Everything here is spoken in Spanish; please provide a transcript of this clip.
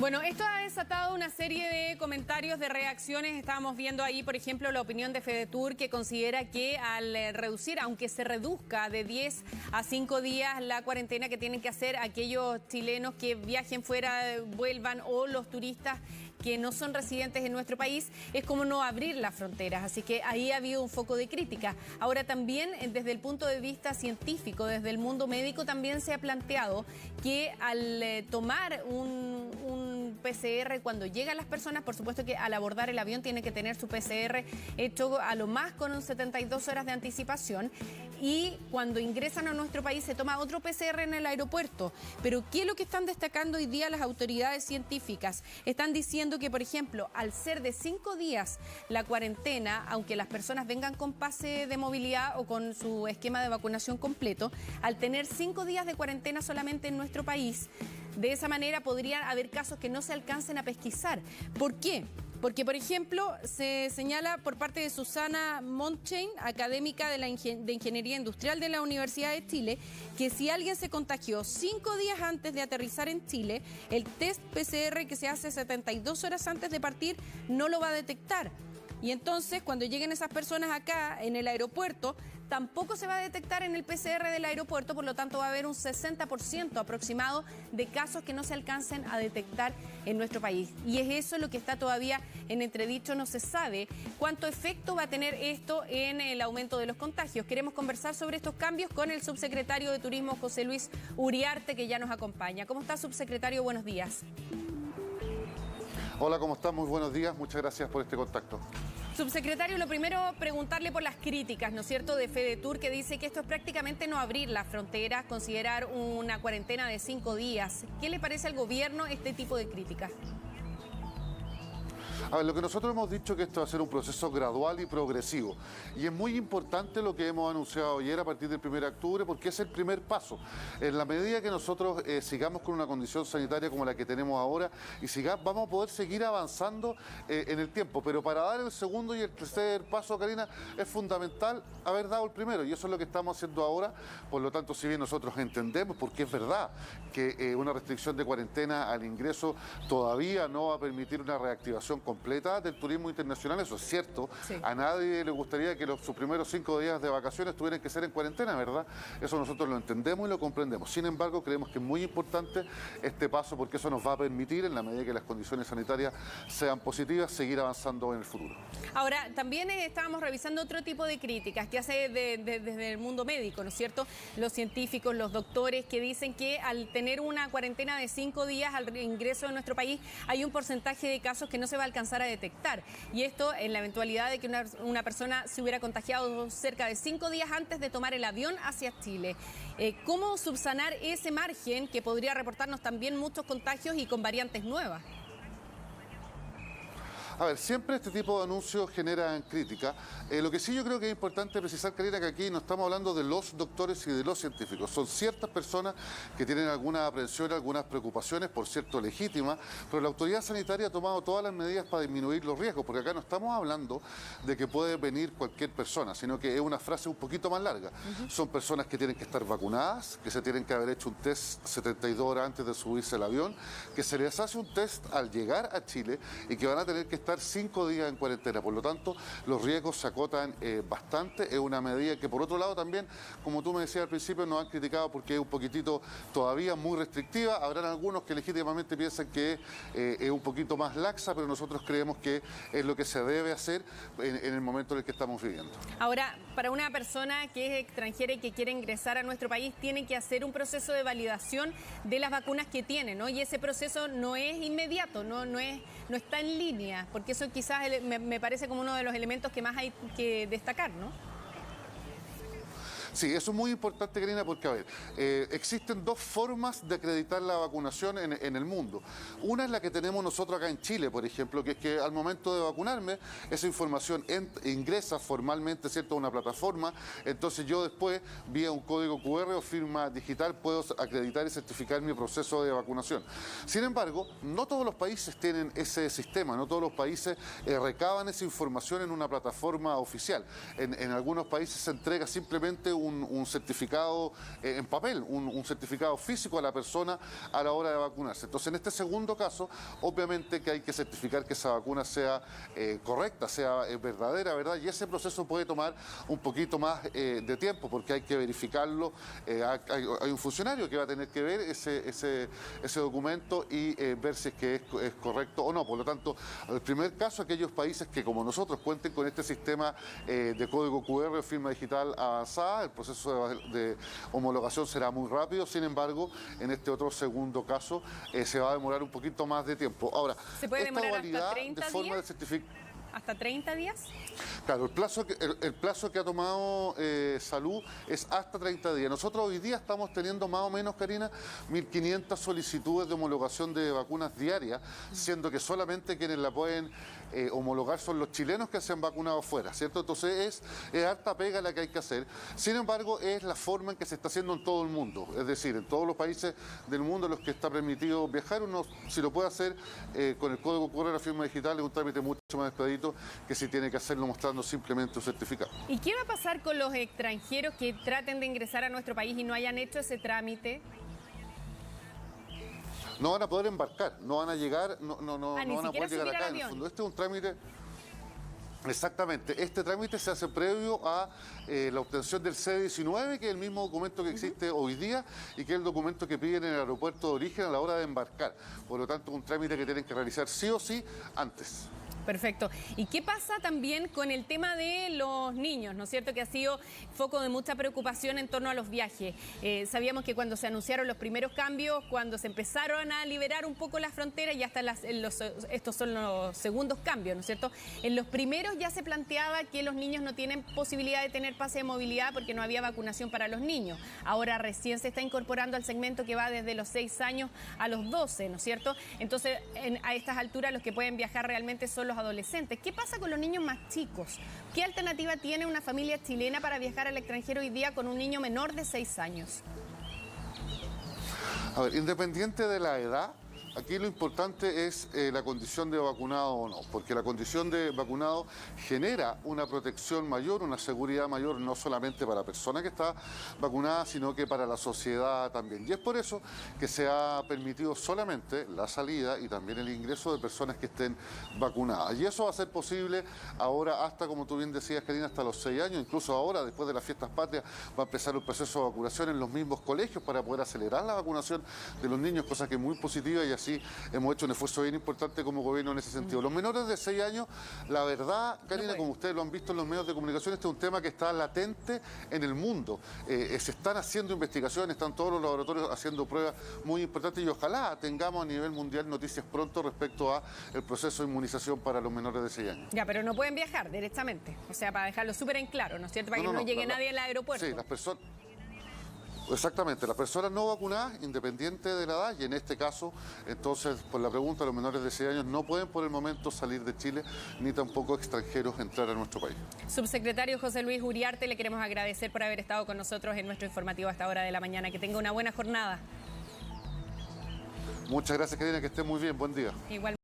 Bueno, esto ha desatado una serie de comentarios, de reacciones. Estábamos viendo ahí, por ejemplo, la opinión de FEDETUR, que considera que al reducir, aunque se reduzca de 10 a 5 días la cuarentena que tienen que hacer aquellos chilenos que viajen fuera, vuelvan, o los turistas que no son residentes en nuestro país, es como no abrir las fronteras. Así que ahí ha habido un foco de crítica. Ahora también, desde el punto de vista científico, desde el mundo médico, también se ha planteado que al tomar un PCR cuando llegan las personas, por supuesto que al abordar el avión tiene que tener su PCR hecho a lo más con 72 horas de anticipación, y cuando ingresan a nuestro país se toma otro PCR en el aeropuerto. Pero ¿qué es lo que están destacando hoy día las autoridades científicas? Están diciendo que, por ejemplo, al ser de 5 días la cuarentena, aunque las personas vengan con pase de movilidad o con su esquema de vacunación completo, al tener 5 días de cuarentena solamente en nuestro país, de esa manera podrían haber casos que no se alcancen a pesquisar. ¿Por qué? Porque, por ejemplo, se señala por parte de Susana Montchain, académica de Ingeniería Industrial de la Universidad de Chile, que si alguien se contagió 5 días antes de aterrizar en Chile, el test PCR que se hace 72 horas antes de partir no lo va a detectar. Y entonces, cuando lleguen esas personas acá en el aeropuerto, tampoco se va a detectar en el PCR del aeropuerto, por lo tanto va a haber un 60% aproximado de casos que no se alcancen a detectar en nuestro país. Y es eso lo que está todavía en entredicho, no se sabe cuánto efecto va a tener esto en el aumento de los contagios. Queremos conversar sobre estos cambios con el subsecretario de Turismo, José Luis Uriarte, que ya nos acompaña. ¿Cómo está, subsecretario? Buenos días. Hola, ¿cómo están? Muy buenos días. Muchas gracias por este contacto. Subsecretario, lo primero, preguntarle por las críticas, ¿no es cierto?, de FEDETUR, que dice que esto es prácticamente no abrir las fronteras, considerar una cuarentena de 5 días. ¿Qué le parece al gobierno este tipo de críticas? A ver, lo que nosotros hemos dicho es que esto va a ser un proceso gradual y progresivo. Y es muy importante lo que hemos anunciado ayer a partir del 1 de octubre, porque es el primer paso. En la medida que nosotros sigamos con una condición sanitaria como la que tenemos ahora, vamos a poder seguir avanzando en el tiempo. Pero para dar el segundo y el tercer paso, Karina, es fundamental haber dado el primero. Y eso es lo que estamos haciendo ahora. Por lo tanto, si bien nosotros entendemos, porque es verdad que una restricción de cuarentena al ingreso todavía no va a permitir una reactivación completa del turismo internacional, eso es cierto. Sí. A nadie le gustaría que sus primeros 5 días de vacaciones tuvieran que ser en cuarentena, ¿verdad? Eso nosotros lo entendemos y lo comprendemos. Sin embargo, creemos que es muy importante este paso, porque eso nos va a permitir, en la medida que las condiciones sanitarias sean positivas, seguir avanzando en el futuro. Ahora, también estábamos revisando otro tipo de críticas que hace desde el mundo médico, ¿no es cierto? Los científicos, los doctores, que dicen que al tener una cuarentena de 5 días al ingreso de nuestro país, hay un porcentaje de casos que no se va a alcanzar a detectar. Y esto en la eventualidad de que una persona se hubiera contagiado cerca de 5 días antes de tomar el avión hacia Chile. ¿Cómo subsanar ese margen que podría reportarnos también muchos contagios y con variantes nuevas? A ver, siempre este tipo de anuncios generan crítica. Lo que sí yo creo que es importante precisar, Karina, que aquí no estamos hablando de los doctores y de los científicos. Son ciertas personas que tienen alguna aprensión, algunas preocupaciones, por cierto, legítimas, pero la autoridad sanitaria ha tomado todas las medidas para disminuir los riesgos, porque acá no estamos hablando de que puede venir cualquier persona, sino que es una frase un poquito más larga. Son personas que tienen que estar vacunadas, que se tienen que haber hecho un test 72 horas antes de subirse al avión, que se les hace un test al llegar a Chile y que van a tener que estar 5 días en cuarentena. Por lo tanto, los riesgos se acotan bastante. Es una medida que, por otro lado, también, como tú me decías al principio, nos han criticado porque es un poquitito todavía muy restrictiva. Habrán algunos que legítimamente piensan que es un poquito más laxa, pero nosotros creemos que es lo que se debe hacer en el momento en el que estamos viviendo. Ahora, para una persona que es extranjera y que quiere ingresar a nuestro país, tiene que hacer un proceso de validación de las vacunas que tiene, ¿no? Y ese proceso no es inmediato, no está en línea, porque eso quizás me parece como uno de los elementos que más hay que destacar, ¿no? Sí, eso es muy importante, Karina, porque, a ver, existen dos formas de acreditar la vacunación en el mundo. Una es la que tenemos nosotros acá en Chile, por ejemplo, que es que al momento de vacunarme, esa información ingresa formalmente, ¿cierto?, a una plataforma. Entonces yo después, vía un código QR o firma digital, puedo acreditar y certificar mi proceso de vacunación. Sin embargo, no todos los países tienen ese sistema, no todos los países recaban esa información en una plataforma oficial. En algunos países se entrega simplemente un certificado en papel, un certificado físico a la persona a la hora de vacunarse. Entonces, en este segundo caso, obviamente que hay que certificar que esa vacuna sea correcta, sea verdadera, ¿verdad? Y ese proceso puede tomar un poquito más de tiempo porque hay que verificarlo. Hay un funcionario que va a tener que ver ese documento y ver si es que es correcto o no. Por lo tanto, el primer caso, aquellos países que como nosotros cuenten con este sistema de código QR o firma digital avanzada, el proceso de homologación será muy rápido. Sin embargo, en este otro segundo caso se va a demorar un poquito más de tiempo. Ahora, ¿se puede demorar hasta 30 de forma días? de certificar. ¿Hasta 30 días? Claro, el plazo que ha tomado Salud es hasta 30 días. Nosotros hoy día estamos teniendo más o menos, Karina, 1.500 solicitudes de homologación de vacunas diarias, siendo que solamente quienes la pueden homologar son los chilenos que se han vacunado fuera, ¿cierto? Entonces es harta pega la que hay que hacer. Sin embargo, es la forma en que se está haciendo en todo el mundo. Es decir, en todos los países del mundo en los que está permitido viajar, uno si lo puede hacer con el código QR, la firma digital, es un trámite mucho más expedito que si tiene que hacerlo mostrando simplemente un certificado. ¿Y qué va a pasar con los extranjeros que traten de ingresar a nuestro país y no hayan hecho ese trámite? No van a poder embarcar, no van a llegar, no van a poder llegar acá. En el fondo, este es un trámite. Exactamente, este trámite se hace previo a la obtención del C-19, que es el mismo documento que existe hoy día y que es el documento que piden en el aeropuerto de origen a la hora de embarcar. Por lo tanto, un trámite que tienen que realizar sí o sí antes. Perfecto. ¿Y qué pasa también con el tema de los niños, ¿no es cierto? Que ha sido foco de mucha preocupación en torno a los viajes. Sabíamos que cuando se anunciaron los primeros cambios, cuando se empezaron a liberar un poco las fronteras, ya hasta estos son los segundos cambios, ¿no es cierto? En los primeros ya se planteaba que los niños no tienen posibilidad de tener pase de movilidad porque no había vacunación para los niños. Ahora recién se está incorporando al segmento que va desde los 6 años a los 12, ¿no es cierto? Entonces, a estas alturas los que pueden viajar realmente son los adolescentes. ¿Qué pasa con los niños más chicos? ¿Qué alternativa tiene una familia chilena para viajar al extranjero hoy día con un niño menor de 6 años? A ver, independiente de la edad, aquí lo importante es la condición de vacunado o no, porque la condición de vacunado genera una protección mayor, una seguridad mayor, no solamente para la persona que está vacunada, sino que para la sociedad también. Y es por eso que se ha permitido solamente la salida y también el ingreso de personas que estén vacunadas. Y eso va a ser posible ahora hasta, como tú bien decías, Karina, hasta los 6 años, incluso ahora, después de las fiestas patrias, va a empezar un proceso de vacunación en los mismos colegios para poder acelerar la vacunación de los niños, cosa que es muy positiva y así hemos hecho un esfuerzo bien importante como gobierno en ese sentido. Los menores de 6 años, la verdad, Karina, como ustedes lo han visto en los medios de comunicación, este es un tema que está latente en el mundo. Se están haciendo investigaciones, están todos los laboratorios haciendo pruebas muy importantes y ojalá tengamos a nivel mundial noticias pronto respecto a el proceso de inmunización para los menores de 6 años. Ya, pero no pueden viajar directamente, o sea, para dejarlo súper en claro, ¿no es cierto? Para que no llegue nadie al aeropuerto. Sí, las personas... Exactamente, las personas no vacunadas, independiente de la edad, y en este caso, entonces, por la pregunta, los menores de 6 años no pueden por el momento salir de Chile, ni tampoco extranjeros entrar a nuestro país. Subsecretario José Luis Uriarte, le queremos agradecer por haber estado con nosotros en nuestro informativo a esta hora de la mañana. Que tenga una buena jornada. Muchas gracias, Karina, que esté muy bien, buen día. Igual.